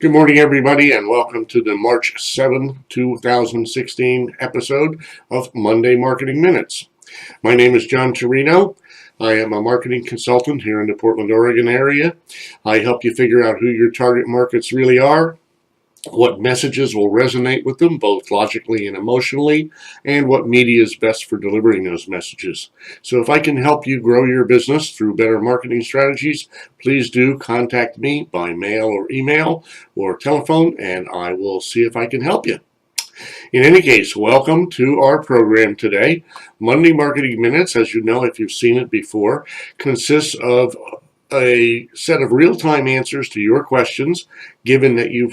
Good morning, everybody, and welcome to the March 7th, 2016 episode of Monday Marketing Minutes. My name is John Turino. I am a marketing consultant here in the Portland, Oregon area. I help you figure out who your target markets really are, what messages will resonate with them, both logically and emotionally, and what media is best for delivering those messages. So if I can help you grow your business through better marketing strategies, please do contact me by mail or email or telephone, and I will see if I can help you. In any case, welcome to our program today. Monday Marketing Minutes, as you know if you've seen it before, consists of a set of real-time answers to your questions, given that you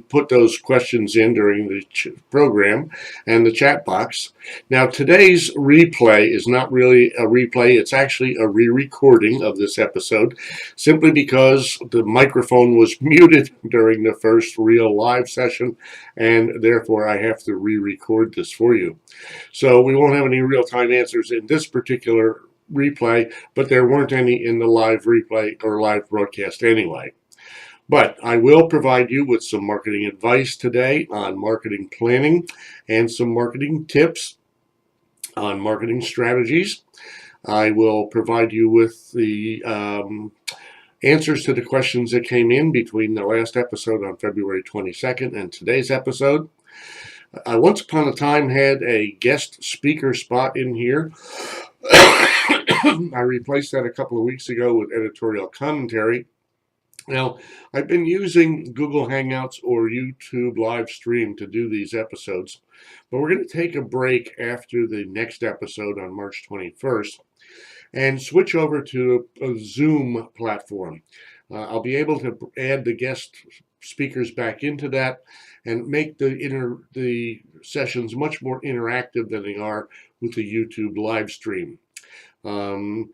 put those questions in during the program and the chat box. Now, today's replay is not really a replay, it's actually a re-recording of this episode, simply because the microphone was muted during the first real live session, and therefore I have to re-record this for you. So we won't have any real-time answers in this particular replay, but there weren't any in the live replay or live broadcast anyway. But I will provide you with some marketing advice today on marketing planning and some marketing tips on marketing strategies. I will provide you with the answers to the questions that came in between the last episode on February 22nd and today's episode. I once upon a time had a guest speaker spot in here. I replaced that a couple of weeks ago with editorial commentary. Now, I've been using Google Hangouts or YouTube live stream to do these episodes, but we're going to take a break after the next episode on March 21st and switch over to a Zoom platform. I'll be able to add the guest speakers back into that and make the sessions much more interactive than they are with the YouTube live stream. We're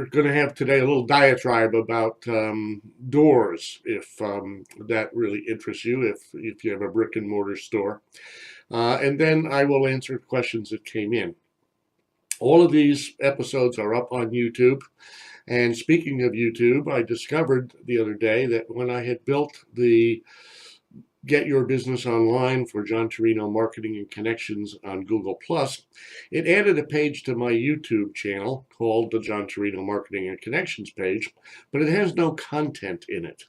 going to have today a little diatribe about doors, if that really interests you, if you have a brick and mortar store. And then I will answer questions that came in. All of these episodes are up on YouTube. And speaking of YouTube, I discovered the other day that when I had built the Get Your Business Online for John Turino Marketing and Connections on Google+, it added a page to my YouTube channel called the John Turino Marketing and Connections page, but it has no content in it.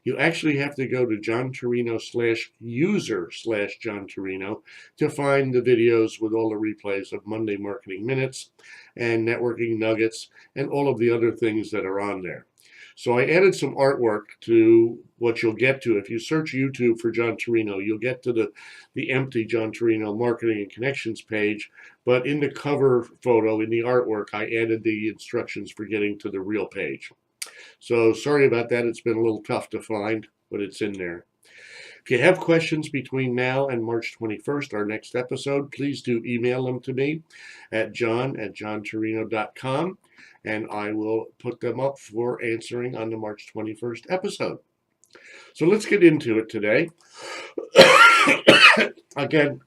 You actually have to go to johnturino/user/John Turino to find the videos with all the replays of Monday Marketing Minutes and Networking Nuggets and all of the other things that are on there. So I added some artwork to what you'll get to. If you search YouTube for John Turino, you'll get to the empty John Turino Marketing and Connections page. But in the cover photo, in the artwork, I added the instructions for getting to the real page. So sorry about that. It's been a little tough to find, but it's in there. If you have questions between now and March 21st, our next episode, please do email them to me at john@johnturino.com, and I will put them up for answering on the March 21st episode. So let's get into it today. Again,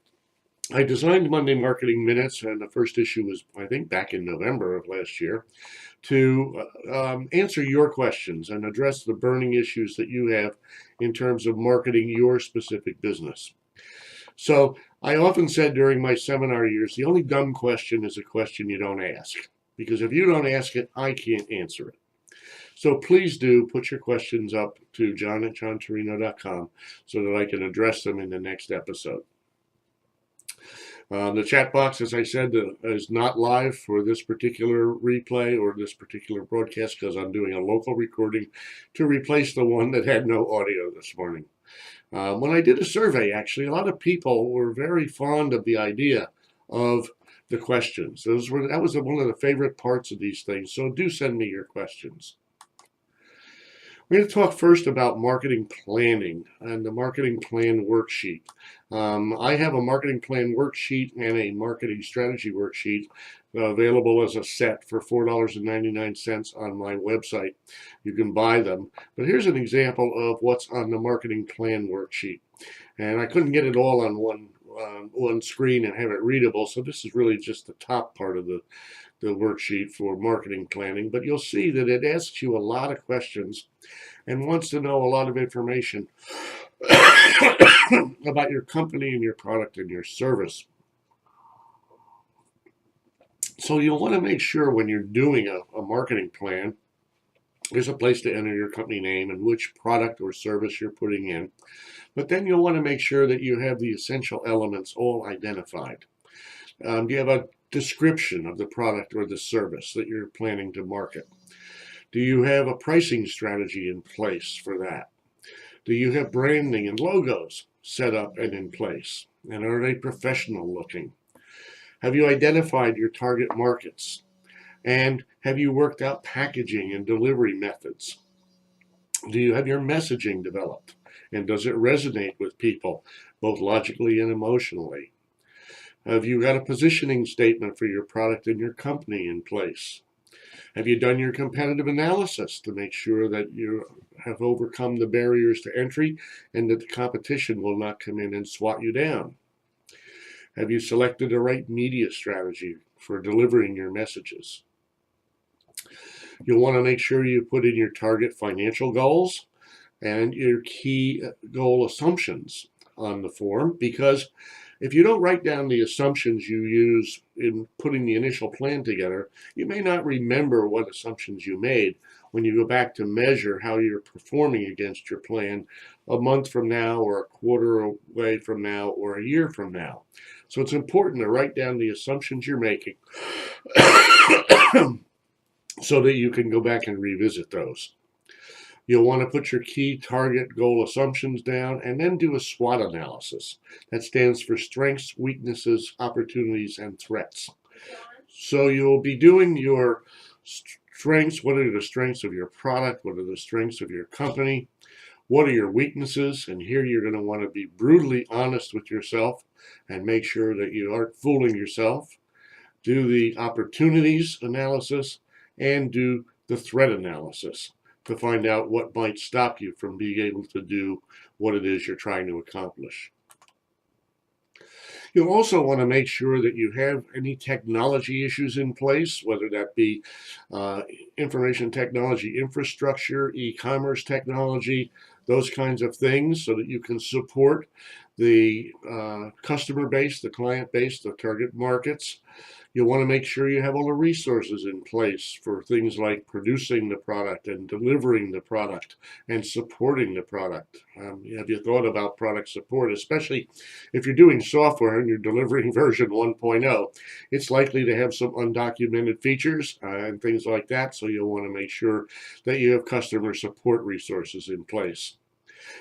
I designed Monday Marketing Minutes, and the first issue was, I think, back in November of last year, to answer your questions and address the burning issues that you have in terms of marketing your specific business. So I often said during my seminar years, the only dumb question is a question you don't ask, because if you don't ask it, I can't answer it. So please do put your questions up to john@johnturino.com so that I can address them in the next episode. The chat box, as I said, is not live for this particular replay or this particular broadcast because I'm doing a local recording to replace the one that had no audio this morning. When I did a survey, actually, a lot of people were very fond of the idea of the questions. That was one of the favorite parts of these things, so do send me your questions. We're going to talk first about marketing planning and the marketing plan worksheet. I have a marketing plan worksheet and a marketing strategy worksheet available as a set for $4.99 on my website. You can buy them. But here's an example of what's on the marketing plan worksheet. And I couldn't get it all on one screen and have it readable, so this is really just the top part of the the worksheet for marketing planning, but you'll see that it asks you a lot of questions and wants to know a lot of information about your company and your product and your service. So you'll want to make sure when you're doing a marketing plan, there's a place to enter your company name and which product or service you're putting in. But then you'll want to make sure that you have the essential elements all identified. Do you have a description of the product or the service that you're planning to market? Do you have a pricing strategy in place for that? Do you have branding and logos set up and in place? And are they professional looking? Have you identified your target markets? And have you worked out packaging and delivery methods? Do you have your messaging developed? And does it resonate with people, both logically and emotionally? Have you got a positioning statement for your product and your company in place? Have you done your competitive analysis to make sure that you have overcome the barriers to entry and that the competition will not come in and swat you down? Have you selected the right media strategy for delivering your messages? You'll want to make sure you put in your target financial goals and your key goal assumptions on the form, because if you don't write down the assumptions you use in putting the initial plan together, you may not remember what assumptions you made when you go back to measure how you're performing against your plan a month from now or a quarter away from now or a year from now. So it's important to write down the assumptions you're making so that you can go back and revisit those. You'll want to put your key target goal assumptions down and then do a SWOT analysis. That stands for strengths, weaknesses, opportunities, and threats. So you'll be doing your strengths. What are the strengths of your product? What are the strengths of your company? What are your weaknesses? And here you're going to want to be brutally honest with yourself and make sure that you aren't fooling yourself. Do the opportunities analysis and do the threat analysis to find out what might stop you from being able to do what it is you're trying to accomplish. You'll also want to make sure that you have any technology issues in place, whether that be information technology infrastructure, e-commerce technology, those kinds of things, so that you can support the customer base, the client base, the target markets. You'll want to make sure you have all the resources in place for things like producing the product and delivering the product and supporting the product. Have you thought about product support, especially if you're doing software and you're delivering version 1.0? It's likely to have some undocumented features and things like that, so you'll want to make sure that you have customer support resources in place.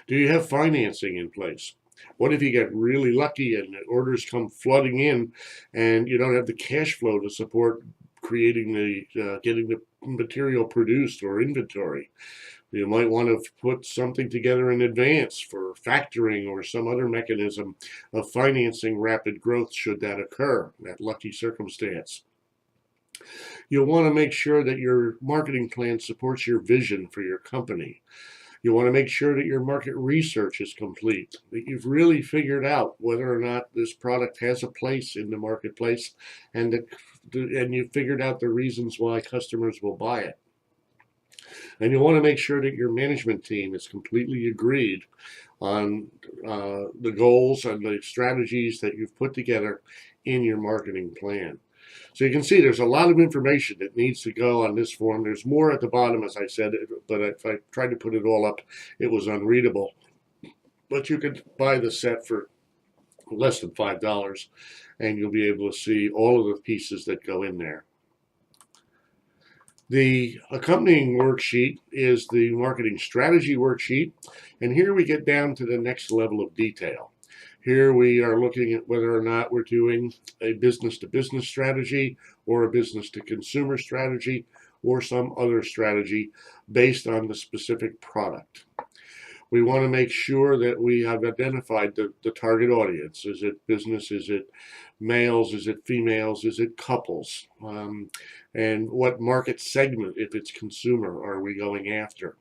Do you have financing in place? What if you get really lucky and orders come flooding in and you don't have the cash flow to support creating getting the material produced or inventory? You might want to put something together in advance for factoring or some other mechanism of financing rapid growth should that occur, that lucky circumstance. You'll want to make sure that your marketing plan supports your vision for your company. You want to make sure that your market research is complete, that you've really figured out whether or not this product has a place in the marketplace, and you've figured out the reasons why customers will buy it. And you want to make sure that your management team is completely agreed on the goals and the strategies that you've put together in your marketing plan. So you can see there's a lot of information that needs to go on this form. There's more at the bottom, as I said, but if I tried to put it all up, it was unreadable. But you could buy the set for less than $5, and you'll be able to see all of the pieces that go in there. The accompanying worksheet is the marketing strategy worksheet, and here we get down to the next level of detail. Here we are looking at whether or not we're doing a business-to-business strategy or a business-to-consumer strategy or some other strategy based on the specific product. We want to make sure that we have identified the target audience. Is it business? Is it males? Is it females? Is it couples? And what market segment, if it's consumer, are we going after?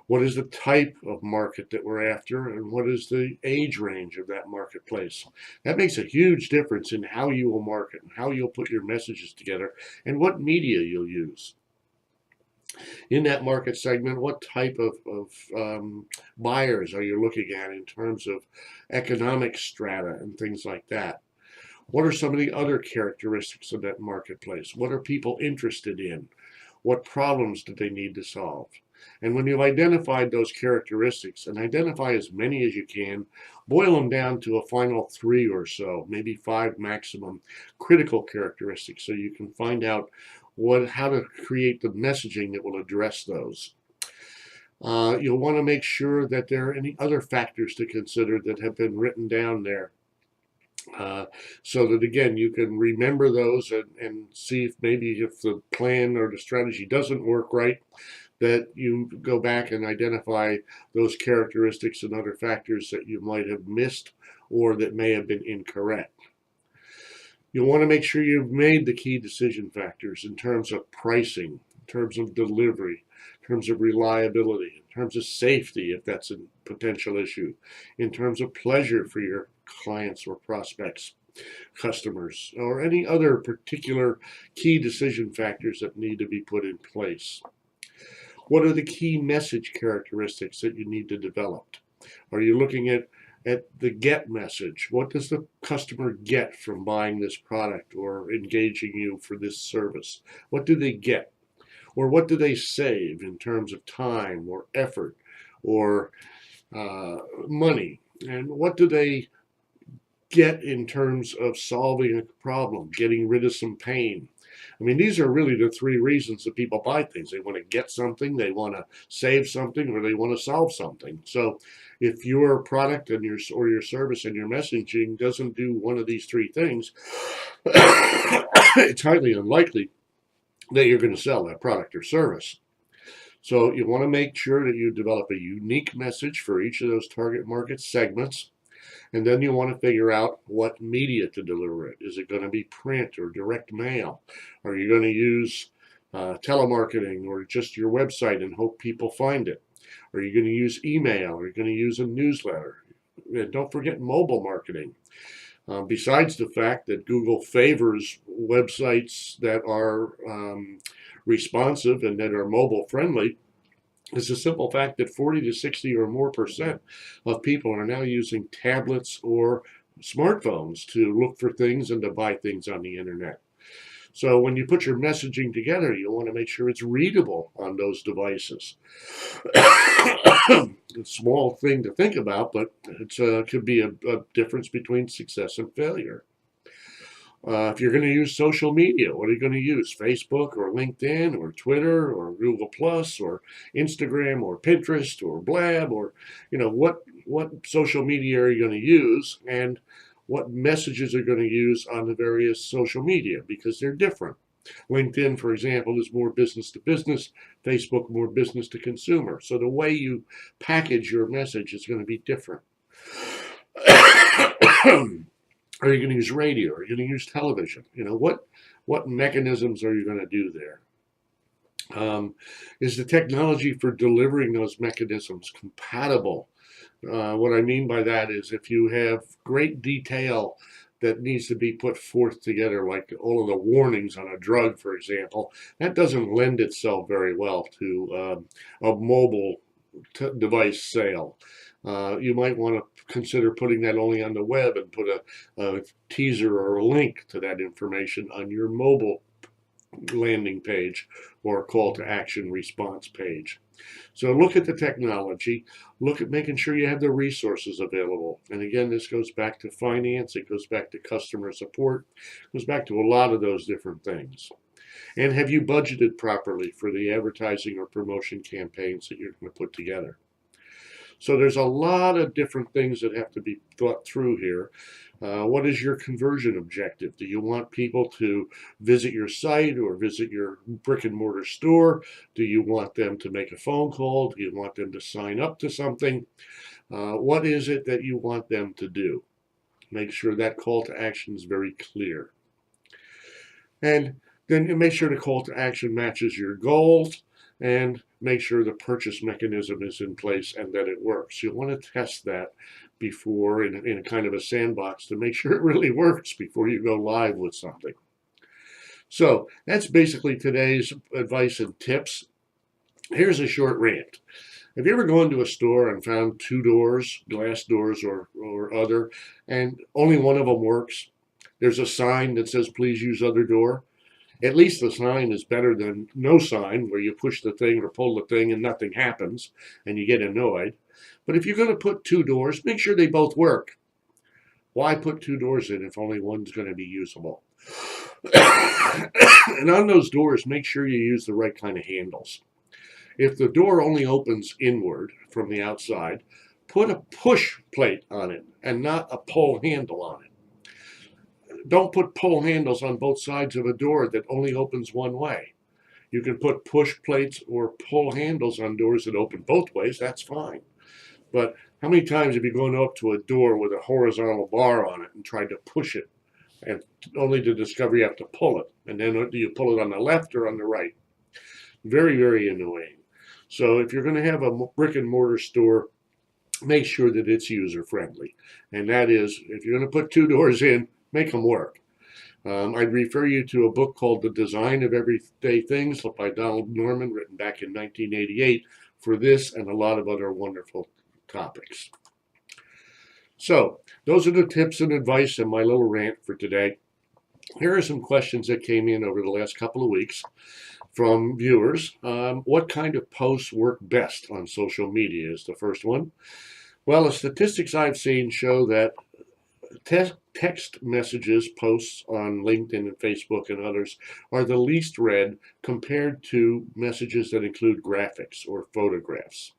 What is the type of market that we're after, and what is the age range of that marketplace? That makes a huge difference in how you will market and how you'll put your messages together and what media you'll use. In that market segment, what type of buyers are you looking at in terms of economic strata and things like that? What are some of the other characteristics of that marketplace? What are people interested in? What problems do they need to solve? And when you've identified those characteristics, and identify as many as you can, boil them down to a final 3 or so, maybe 5 maximum, critical characteristics, so you can find out how to create the messaging that will address those. You'll want to make sure that there are any other factors to consider that have been written down there, so that again you can remember those and see if maybe if the plan or the strategy doesn't work right, that you go back and identify those characteristics and other factors that you might have missed or that may have been incorrect. You'll want to make sure you've made the key decision factors in terms of pricing, in terms of delivery, in terms of reliability, in terms of safety, if that's a potential issue, in terms of pleasure for your clients or prospects, customers, or any other particular key decision factors that need to be put in place. What are the key message characteristics that you need to develop? Are you looking at the get message? What does the customer get from buying this product or engaging you for this service? What do they get? Or what do they save in terms of time or effort or money? And what do they get in terms of solving a problem, getting rid of some pain? I mean, these are really the 3 reasons that people buy things. They want to get something, they want to save something, or they want to solve something. So if your product and your service and your messaging doesn't do one of these 3 things, it's highly unlikely that you're going to sell that product or service. So you want to make sure that you develop a unique message for each of those target market segments. And then you want to figure out what media to deliver it. Is it going to be print or direct mail? Are you going to use telemarketing or just your website and hope people find it? Are you going to use email? Are you going to use a newsletter? And don't forget mobile marketing. Besides the fact that Google favors websites that are responsive and that are mobile friendly, it's a simple fact that 40 to 60 or more percent of people are now using tablets or smartphones to look for things and to buy things on the internet. So when you put your messaging together, you want to make sure it's readable on those devices. It's a small thing to think about, but it could be a difference between success and failure. If you're going to use social media, what are you going to use? Facebook or LinkedIn or Twitter or Google Plus or Instagram or Pinterest or Blab, or what social media are you going to use, and what messages are going to use on the various social media, because they're different. LinkedIn, for example, is more business to business. Facebook, more business to consumer. So the way you package your message is going to be different. Are you going to use radio? Are you going to use television? What mechanisms are you going to do there? Is the technology for delivering those mechanisms compatible? What I mean by that is if you have great detail that needs to be put forth together, like all of the warnings on a drug, for example, that doesn't lend itself very well to a mobile device sale. You might want to consider putting that only on the web and put a teaser or a link to that information on your mobile landing page or a call to action response page. So look at the technology, look at making sure you have the resources available. And again, this goes back to finance, it goes back to customer support, it goes back to a lot of those different things. And have you budgeted properly for the advertising or promotion campaigns that you're going to put together? So there's a lot of different things that have to be thought through here. What is your conversion objective? Do you want people to visit your site or visit your brick and mortar store? Do you want them to make a phone call? Do you want them to sign up to something? What is it that you want them to do? Make sure that call to action is very clear. And then you make sure the call to action matches your goals. and make sure the purchase mechanism is in place and that it works. You'll want to test that before in a kind of a sandbox to make sure it really works before you go live with something. So that's basically today's advice and tips. Here's a short rant. Have you ever gone to a store and found two doors, glass doors or other, and only one of them works? There's a sign that says, please use other door. At least the sign is better than no sign, where you push the thing or pull the thing and nothing happens and you get annoyed. But if you're going to put two doors, make sure they both work. Why put two doors in if only one's going to be usable? And on those doors, make sure you use the right kind of handles. If the door only opens inward from the outside, put a push plate on it and not a pull handle on it. Don't put pull handles on both sides of a door that only opens one way. You can put push plates or pull handles on doors that open both ways, that's fine. But how many times have you gone up to a door with a horizontal bar on it and tried to push it, and only to discover you have to pull it? And then do you pull it on the left or on the right? Very, very annoying. So if you're going to have a brick and mortar store, make sure that it's user friendly. And that is, if you're going to put two doors in, make them work. I'd refer you to a book called The Design of Everyday Things by Donald Norman, written back in 1988, for this and a lot of other wonderful topics. So those are the tips and advice and my little rant for today. Here are some questions that came in over the last couple of weeks from viewers. What kind of posts work best on social media is the first one. Well, the statistics I've seen show that text messages, posts on LinkedIn and Facebook and others, are the least read compared to messages that include graphics or photographs.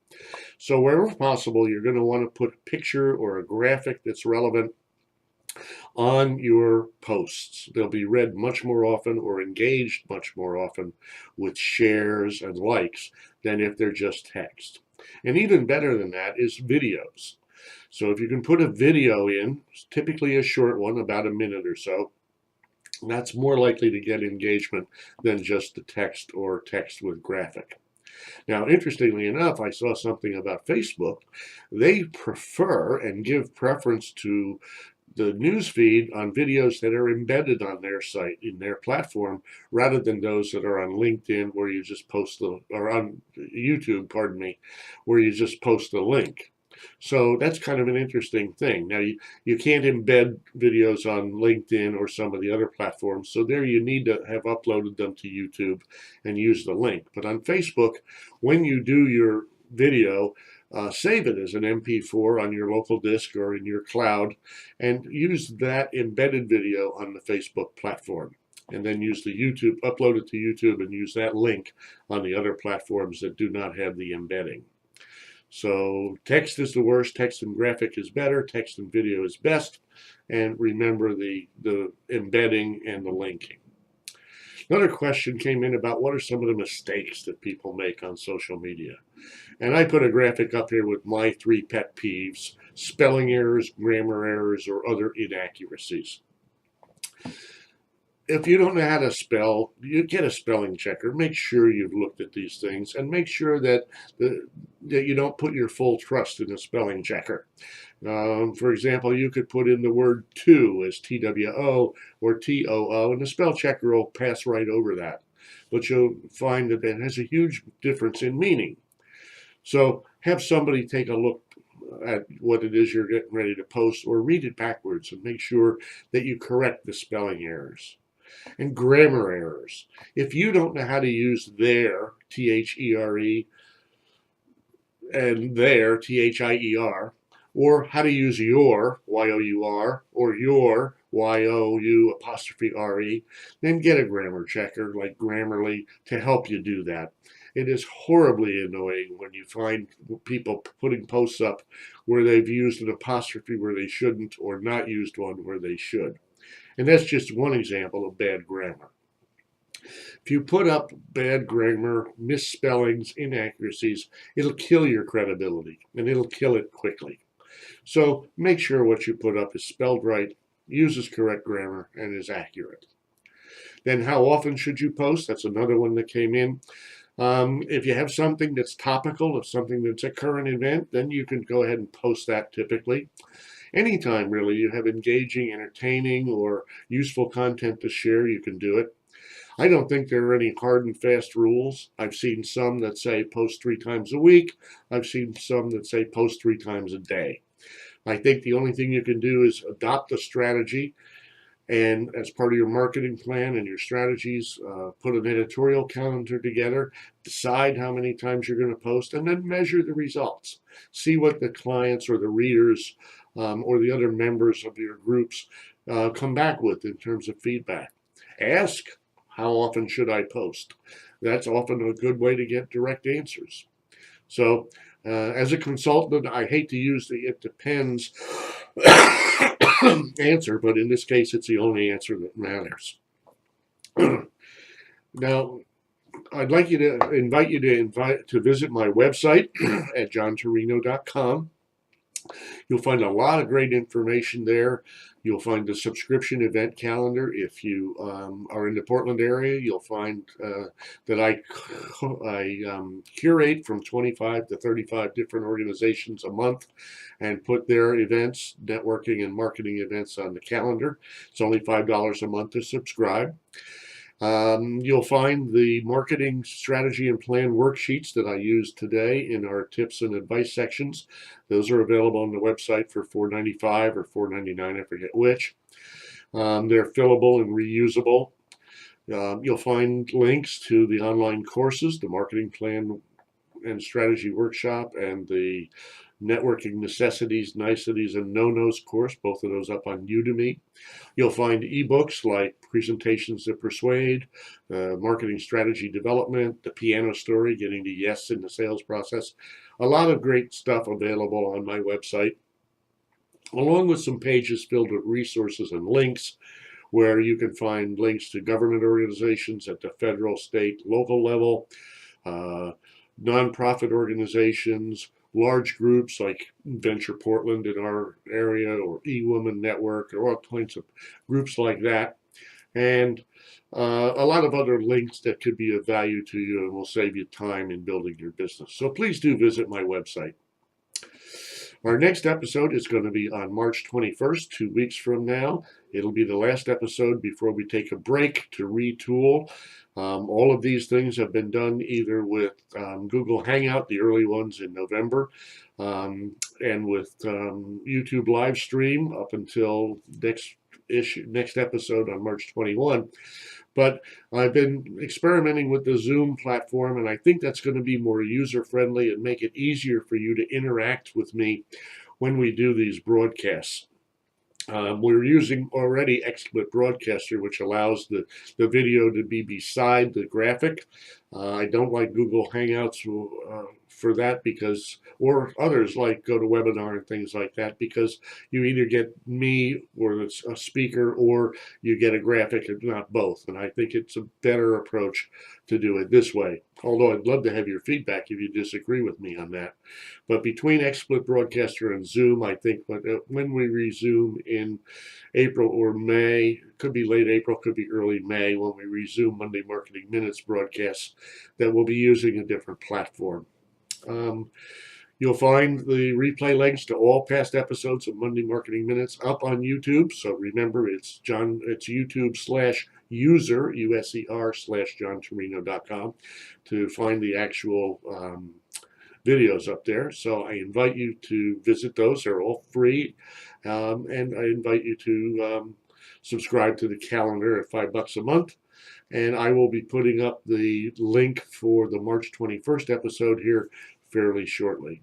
So wherever possible, you're going to want to put a picture or a graphic that's relevant on your posts. They'll be read much more often or engaged much more often with shares and likes than if they're just text. And even better than that is videos. So if you can put a video in, typically a short one, about a minute or so, that's more likely to get engagement than just the text or text with graphic. Now, interestingly enough, I saw something about Facebook. They prefer and give preference to the news feed on videos that are embedded on their site, in their platform, rather than those that are on LinkedIn where you just post or on YouTube, pardon me, where you just post the link. So that's kind of an interesting thing. Now, you can't embed videos on LinkedIn or some of the other platforms, so there you need to have uploaded them to YouTube and use the link. But on Facebook, when you do your video, save it as an MP4 on your local disk or in your cloud, and use that embedded video on the Facebook platform. And then use the YouTube, upload it to YouTube, and use that link on the other platforms that do not have the embedding. So text is the worst, text and graphic is better, text and video is best, and remember the embedding and the linking. Another question came in about what are some of the mistakes that people make on social media. And I put a graphic up here with my 3 pet peeves: spelling errors, grammar errors, or other inaccuracies. If you don't know how to spell, you get a spelling checker. Make sure you've looked at these things, and make sure that that you don't put your full trust in a spelling checker. For example, you could put in the word to as TWO or TOO, and the spell checker will pass right over that. But you'll find that it has a huge difference in meaning. So have somebody take a look at what it is you're getting ready to post, or read it backwards and make sure that you correct the spelling errors. And grammar errors. If you don't know how to use their, THERE, and their, THIER, or how to use your, YOUR, or your, YOU apostrophe RE, then get a grammar checker like Grammarly to help you do that. It is horribly annoying when you find people putting posts up where they've used an apostrophe where they shouldn't, or not used one where they should. And that's just one example of bad grammar. If you put up bad grammar, misspellings, inaccuracies, it'll kill your credibility, and it'll kill it quickly. So make sure what you put up is spelled right, uses correct grammar, and is accurate. Then how often should you post? That's another one that came in. If you have something that's topical, if something that's a current event, then you can go ahead and post that typically. Anytime, really, you have engaging, entertaining, or useful content to share, you can do it. I don't think there are any hard and fast rules. I've seen some that say post 3 times a week. I've seen some that say post 3 times a day. I think the only thing you can do is adopt a strategy, and as part of your marketing plan and your strategies, put an editorial calendar together, decide how many times you're going to post, and then measure the results. See what the clients or the readers or the other members of your groups come back with in terms of feedback. Ask, how often should I post? That's often a good way to get direct answers. So, as a consultant, I hate to use the it depends answer, but in this case, it's the only answer that matters. Now, I'd like you to invite you to visit my website at johnturino.com. You'll find a lot of great information there. You'll find the subscription event calendar. If you are in the Portland area, you'll find that I curate from 25 to 35 different organizations a month and put their events, networking and marketing events on the calendar. It's only $5 a month to subscribe. You'll find the marketing strategy and plan worksheets that I used today in our tips and advice sections. Those are available on the website for $4.95 or $4.99, I forget which. They're fillable and reusable. You'll find links to the online courses, the marketing plan and strategy workshop, and the networking necessities, niceties, and no-nos course, both of those up on Udemy. You'll find ebooks like Presentations That Persuade, Marketing Strategy Development, The Piano Story, Getting to Yes in the Sales Process. A lot of great stuff available on my website, along with some pages filled with resources and links where you can find links to government organizations at the federal, state, local level, nonprofit organizations, large groups like Venture Portland in our area, or eWoman Network, or all kinds of groups like that, and a lot of other links that could be of value to you and will save you time in building your business. So please do visit my website. Our next episode is going to be on March 21st, 2 weeks from now. It'll be the last episode before we take a break to retool. All of these things have been done either with Google Hangout, the early ones in November, and with YouTube live stream up until next episode on March 21. But I've been experimenting with the Zoom platform, and I think that's going to be more user-friendly and make it easier for you to interact with me when we do these broadcasts. We're using already XSplit Broadcaster, which allows the video to be beside the graphic. I don't like Google Hangouts for that, because, or others like GoToWebinar and things like that, because you either get me or a speaker, or you get a graphic, and not both. And I think it's a better approach to do it this way. Although I'd love to have your feedback if you disagree with me on that. But between XSplit Broadcaster and Zoom, I think when we resume in April or May, could be late April, could be early May, when we resume Monday Marketing Minutes broadcasts, that we'll be using a different platform. You'll find the replay links to all past episodes of Monday Marketing Minutes up on YouTube. So remember, it's YouTube/user, USER/JohnTurino.com to find the actual videos up there. So I invite you to visit those. They're all free. And I invite you to subscribe to the calendar at $5 a month. And I will be putting up the link for the March 21st episode here fairly shortly.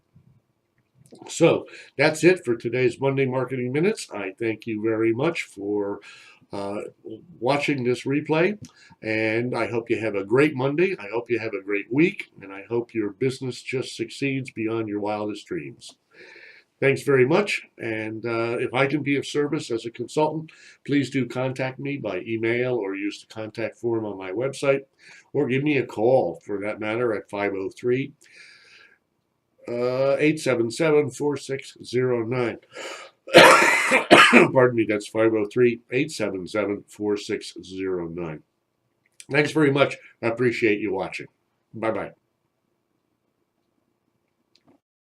So that's it for today's Monday Marketing Minutes. I thank you very much for watching this replay, and I hope you have a great Monday. I hope you have a great week, and I hope your business just succeeds beyond your wildest dreams. Thanks very much, and if I can be of service as a consultant, please do contact me by email or use the contact form on my website, or give me a call, for that matter, at 503 877-4609. Pardon me, that's 503-877-4609. Thanks very much. I appreciate you watching. Bye-bye.